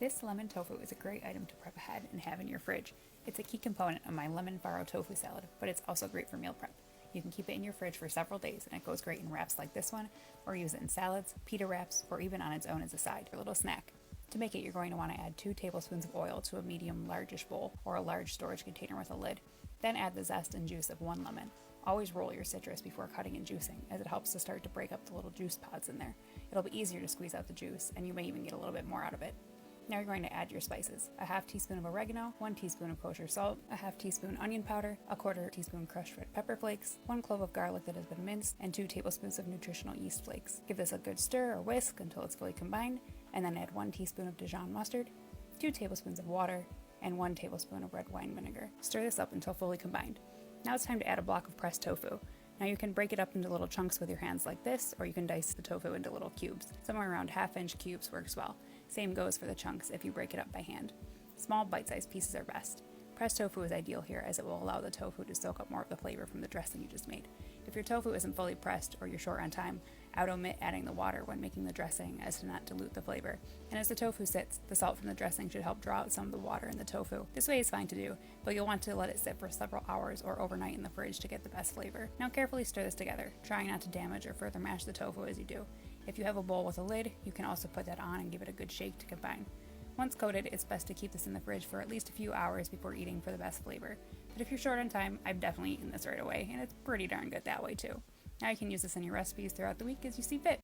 This lemon tofu is a great item to prep ahead and have in your fridge. It's a key component of my lemon farro tofu salad, but it's also great for meal prep. You can keep it in your fridge for several days and it goes great in wraps like this one, or use it in salads, pita wraps, or even on its own as a side, or a little snack. To make it, you're going to want to add 2 tablespoons of oil to a medium largish bowl or a large storage container with a lid. Then add the zest and juice of 1 lemon. Always roll your citrus before cutting and juicing, as it helps to start to break up the little juice pods in there. It'll be easier to squeeze out the juice, and you may even get a little bit more out of it. Now you're going to add your spices. A half teaspoon of oregano, 1 teaspoon of kosher salt, a half teaspoon onion powder, a quarter teaspoon crushed red pepper flakes, 1 clove of garlic that has been minced, and 2 tablespoons of nutritional yeast flakes. Give this a good stir or whisk until it's fully combined, and then add 1 teaspoon of Dijon mustard, 2 tablespoons of water, and 1 tablespoon of red wine vinegar. Stir this up until fully combined. Now it's time to add a block of pressed tofu. Now you can break it up into little chunks with your hands like this, or you can dice the tofu into little cubes. Somewhere around 1/2 inch cubes works well. Same goes for the chunks if you break it up by hand. Small bite-sized pieces are best. Pressed tofu is ideal here as it will allow the tofu to soak up more of the flavor from the dressing you just made. If your tofu isn't fully pressed or you're short on time, I would omit adding the water when making the dressing as to not dilute the flavor. And as the tofu sits, the salt from the dressing should help draw out some of the water in the tofu. This way is fine to do, but you'll want to let it sit for several hours or overnight in the fridge to get the best flavor. Now carefully stir this together, trying not to damage or further mash the tofu as you do. If you have a bowl with a lid, you can also put that on and give it a good shake to combine. Once coated, it's best to keep this in the fridge for at least a few hours before eating for the best flavor. But if you're short on time, I've definitely eaten this right away, and it's pretty darn good that way too. Now you can use this in your recipes throughout the week as you see fit.